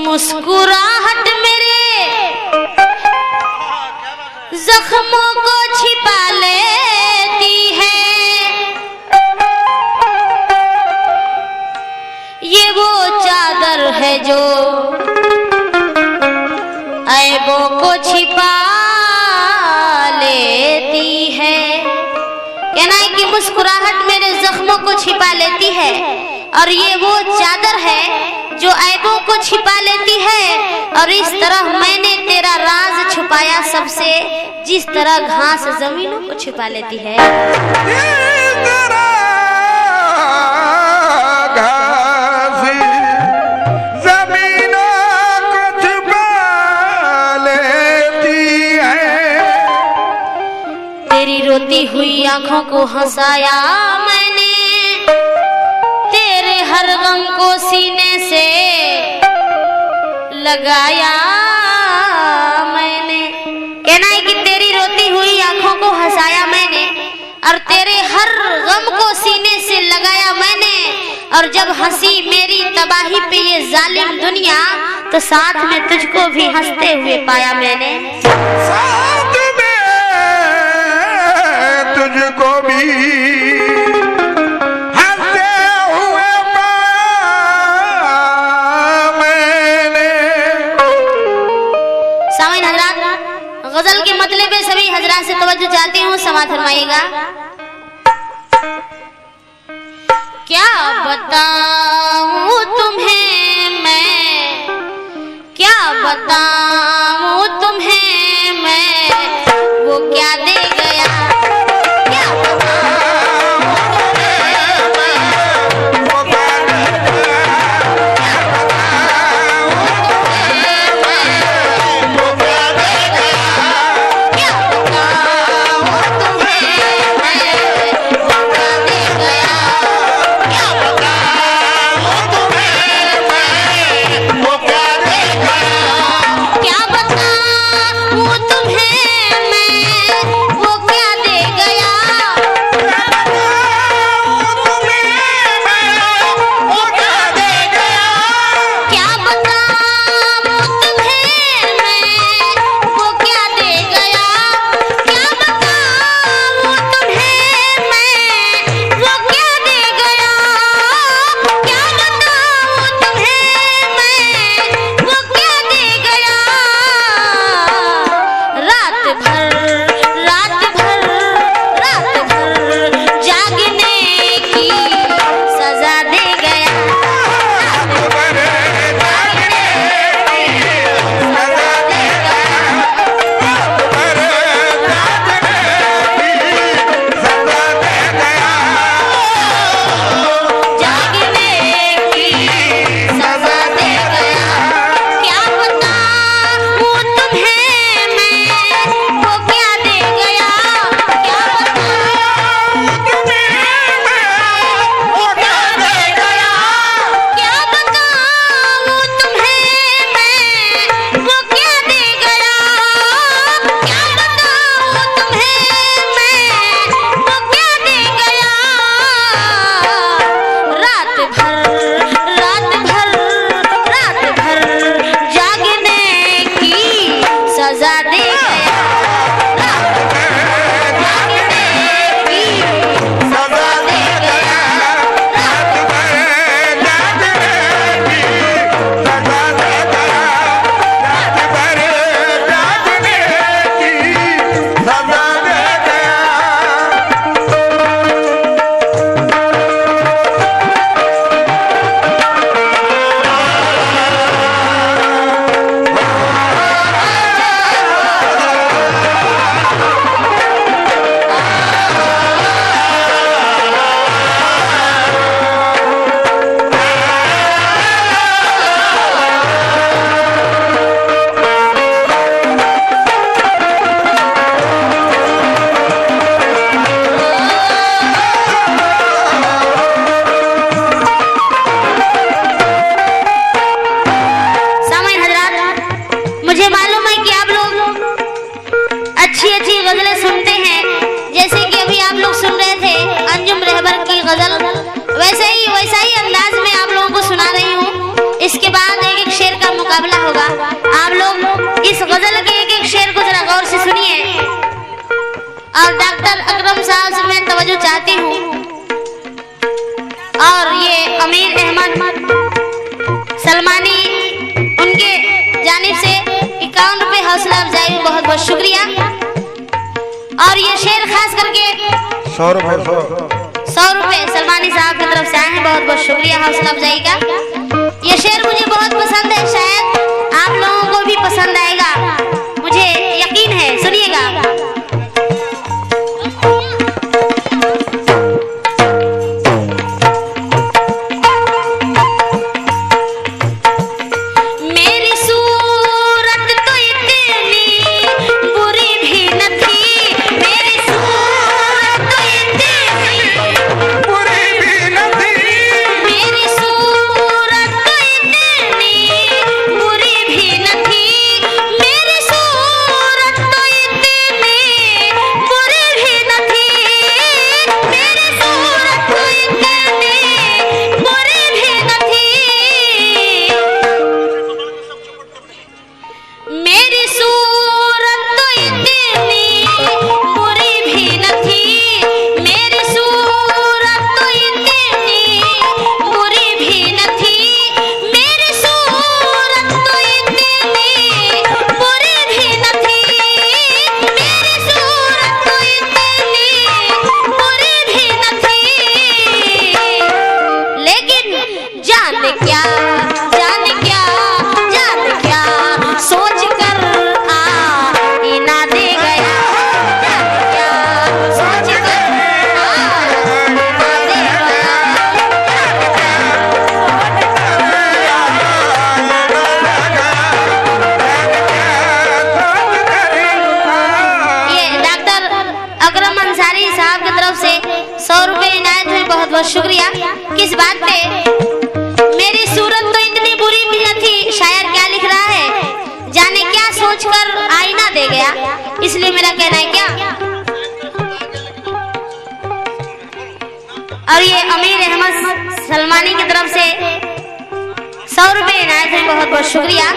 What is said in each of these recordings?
मुस्कुराहट मेरे जख्मों को छिपा लेती है। ये वो चादर है जो ऐबों को छिपा लेती है। कहना है कि मुस्कुराहट मेरे जख्मों को छिपा लेती है और ये वो चादर है जो ऐबों को छिपा लेती है। और इस तरह मैंने तेरा राज छुपाया सबसे, जिस तरह घास जमीनों को छिपा लेती है। तेरी रोती हुई आंखों को हंसाया मैंने, तेरे हर गम को सीने से लगाया मैंने। कहना है कि तेरी रोती हुई आंखों को हंसाया मैंने और तेरे हर गम को सीने से लगाया मैंने। और जब हंसी मेरी तबाही पे ये जालिम दुनिया, तो साथ में तुझको भी हंसते हुए पाया मैंने। साथ में तुझको भी गजल के मतलब में सभी हजरात से तवज्जो चाहती हूँ, समाअत फरमाइएगा। क्या बताऊँ तुम्हें मैं, क्या बताऊँ तुम्हें मैं, वो क्या दे गया। और डॉक्टर अकरम साहब से मैं तवज्जो चाहती हूँ और ये अमीर अहमद सलमानी उनके जानिब से 51 रुपए हौसला अफजाई, बहुत बहुत शुक्रिया। और ये शेर खास करके 100 रुपए सलमानी साहब की तरफ से आए हैं, बहुत बहुत शुक्रिया हौसला अफजाई का। ये शेर मुझे बहुत पसंद है, शायद आप लोगों को भी पसंद आएगा, मुझे यकीन है, सुनिएगा। बहुत शुक्रिया। किस बात पे? मेरी सूरत तो इतनी बुरी भी न थी, शायर क्या लिख रहा है, जाने क्या सोचकर आईना दे गया, इसलिए मेरा कहना है क्या। और ये अमीर अहमद सलमानी की तरफ से 100 रुपए इनायत है, बहुत बहुत शुक्रिया।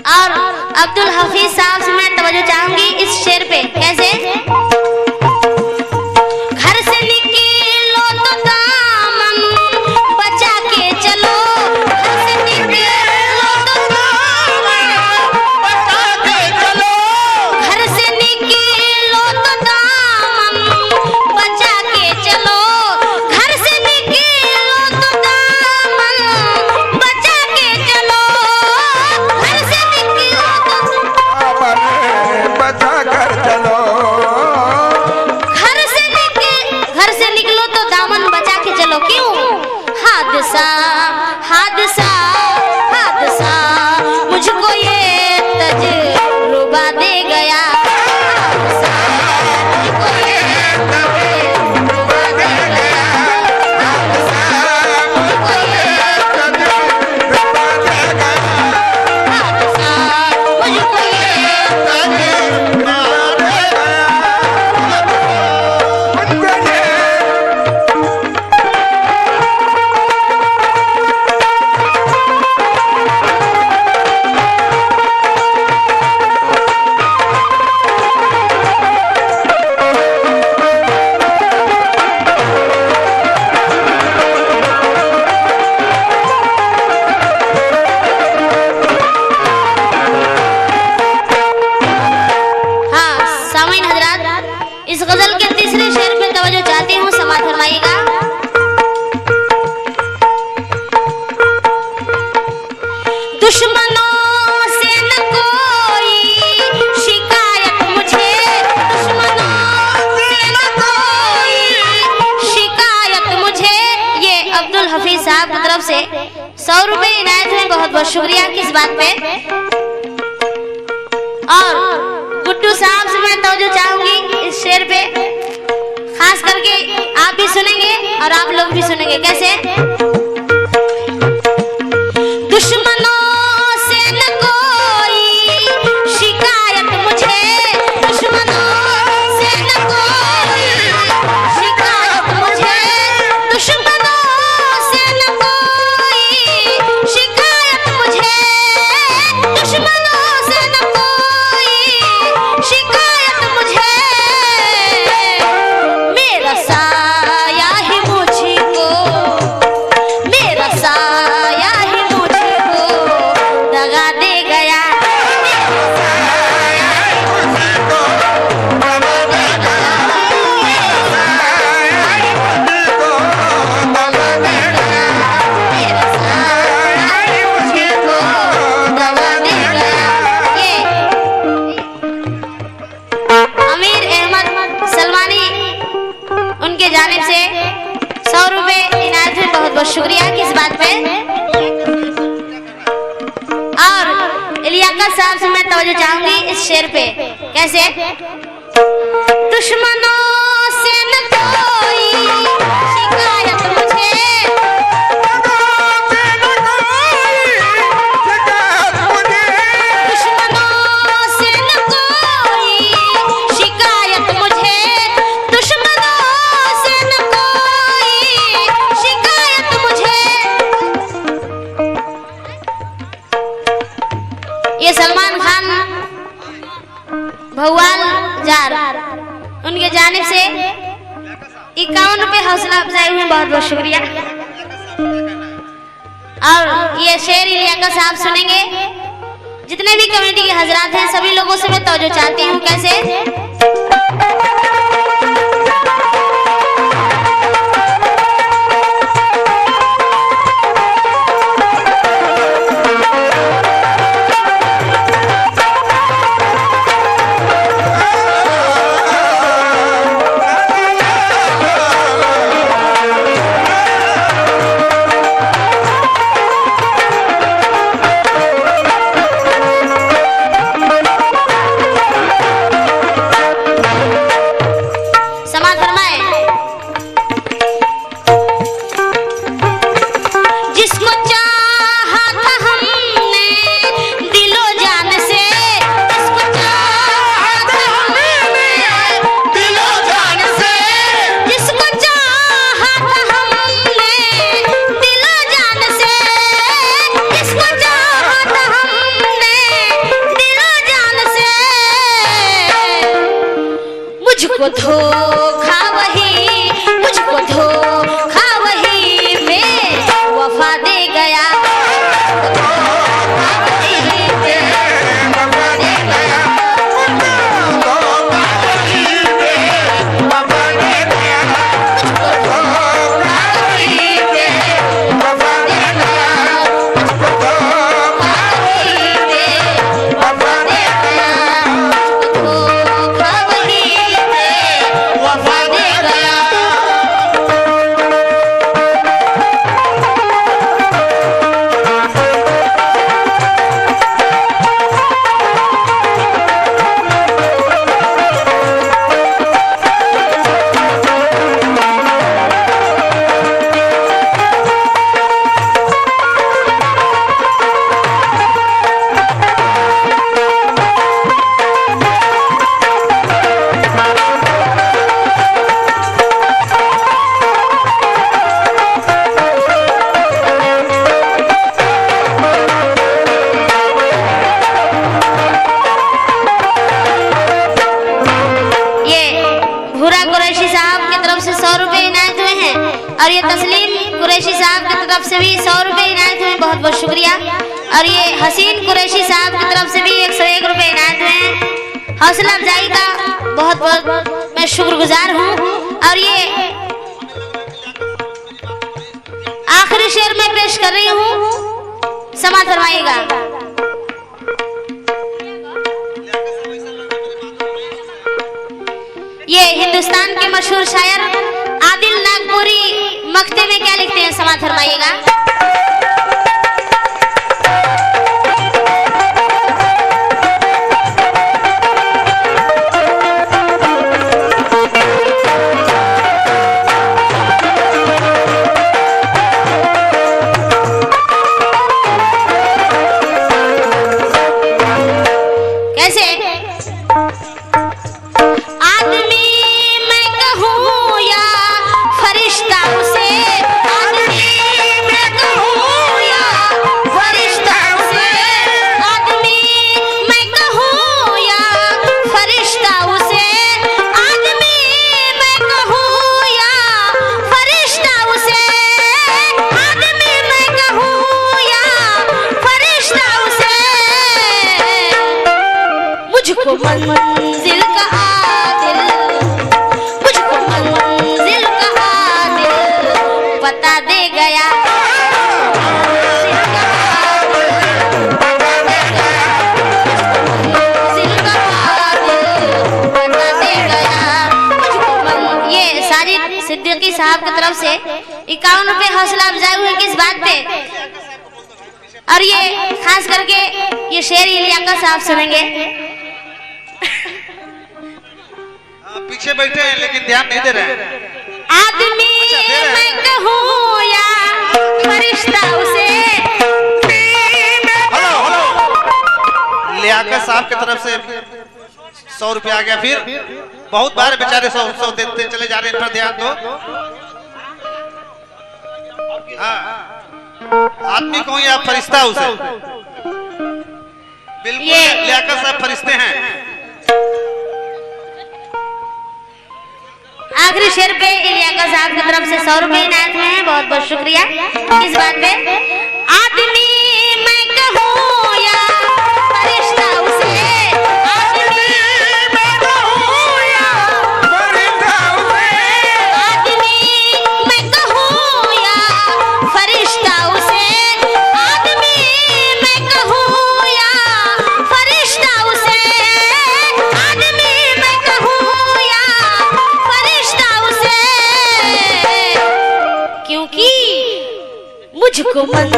और अब्दुल हफीज साहब से मैं तवज्जो चाहूंगी इस शेर पे। कैसे? घर से निकलो तो दामन बचा के चलो, घर से निकलो तो दामन बचा के चलो, घर से निकलो तो दामन बचा के चलो, घर से निकलो तो दामन बचा के चलो, घर से बचा कर चलो, घर से निकलो तो दामन बचा के चलो। क्यों? हादसा हादसा हादसा मुझको ये तजुर्बा दे गया, हादसा मुझको ये तजुर्बा दे गया, हादसा मुझको ये तजुर्बा दे गया, हादसा मुझको ये तजुर्बा दे गया। इस गजल के तीसरे शेर पे तवज्जो चाहती हूँ, समाअत फरमाइएगा। दुश्मनों से न कोई शिकायत मुझे, दुश्मनों से न कोई शिकायत मुझे। ये अब्दुल हफीज साहब की तरफ से 100 रुपए इनायत है, बहुत बहुत शुक्रिया। किस बात पे? और गुड्डू साहब से मैं तवज्जो चाहूंगी इस शेर पे, खास करके आप भी सुनेंगे और आप लोग भी सुनेंगे। कैसे? दुश्मनों से न कोई शिकायत मुझे, दुश्मनों से न कोई शिकायत मुझे, दुश्मनों से न कोई शिकायत मुझे, दुश्मनों से न कोई तवज्जो चाहूंगी इस शेर पे। कैसे? दुश्मनों से न कोई शिकायत मुझे, दुश्मनों से न कोई शिकायत मुझे, दुश्मनों से न कोई शिकायत मुझे। ये सलमान खान भगवान जार उनके जानिब से 51 रुपए हौसला अफजाई हुई, बहुत बहुत शुक्रिया। और ये शेर इलियाका साहब सुनेंगे। जितने भी कमेटी के हजरात हैं सभी लोगों से मैं तवज्जो चाहती हूँ। कैसे? मुझको धोखा वही, मुझको धोखा वही बेवफा दे गया, और ये तस्लीम कुरैशी साहब की तरफ से भी 100 रुपए इनायत हुए, बहुत बहुत शुक्रिया। और ये हसीन कुरैशी साहब की तरफ से भी 101 रुपए इनायत हुए। हौसला अफजाई का बहुत बहुत मैं शुक्रगुजार हूँ। और ये आखिरी शेर में पेश कर रही हूँ, समाअत फरमाइएगा। ये हिंदुस्तान के मशहूर शायर आदिल नागपुरी मक्ते में क्या लिखते हैं, समाअत फरमाइएगा। कैसे? आदमी मैं कहूँ या फरिश्ता उसे, आदमी मैं कहूँ या फरिश्ता उसे, आदमी मैं कहूँ या फरिश्ता उसे, आदमी मैं कहूँ या फरिश्ता उसे, आदमी मैं कहूँ या फरिश्ता उसे, मुझको मंजिल का आदिल, मुझको मंजिल का आदिल बता दे गया, मंजिल का आदिल बता दे गया, मुझको ये साजिद सिद्दीकी साहब की तरफ से 51 रुपए हौसला अफजाई हुई। किस बात पे? और ये खास करके ये शेर लियाकत साहब सुनेंगे। पीछे बैठे हैं लेकिन ध्यान नहीं दे रहे हैं। आदमी मैं कहूँ या फरिश्ता उसे। लियाकत साहब की तरफ से 100 रुपया आ गया। फिर बहुत बार बेचारे 100 देते चले जा रहे हैं, इन पर ध्यान दो। हाँ, आदमी कहूँ या फरिश्ता उसे। बिल्कुल लियाकत साहब फरिश्ते हैं। आखिरी शेर पे लियाकत साहब की तरफ से 100 रुपए इनायत हुए हैं। बहुत बहुत शुक्रिया इस बात पे। आदमी मैं कहूँ या फरिश्ता उसे, आदमी मैं कहूँ या फरिश्ता उसे, आदमी मैं कहूँ या फरिश्ता उसे, आदमी मैं कहूँ या फरिश्ता उसे, आदमी मैं कहूँ या फरिश्ता उसे, क्योंकि मुझको मन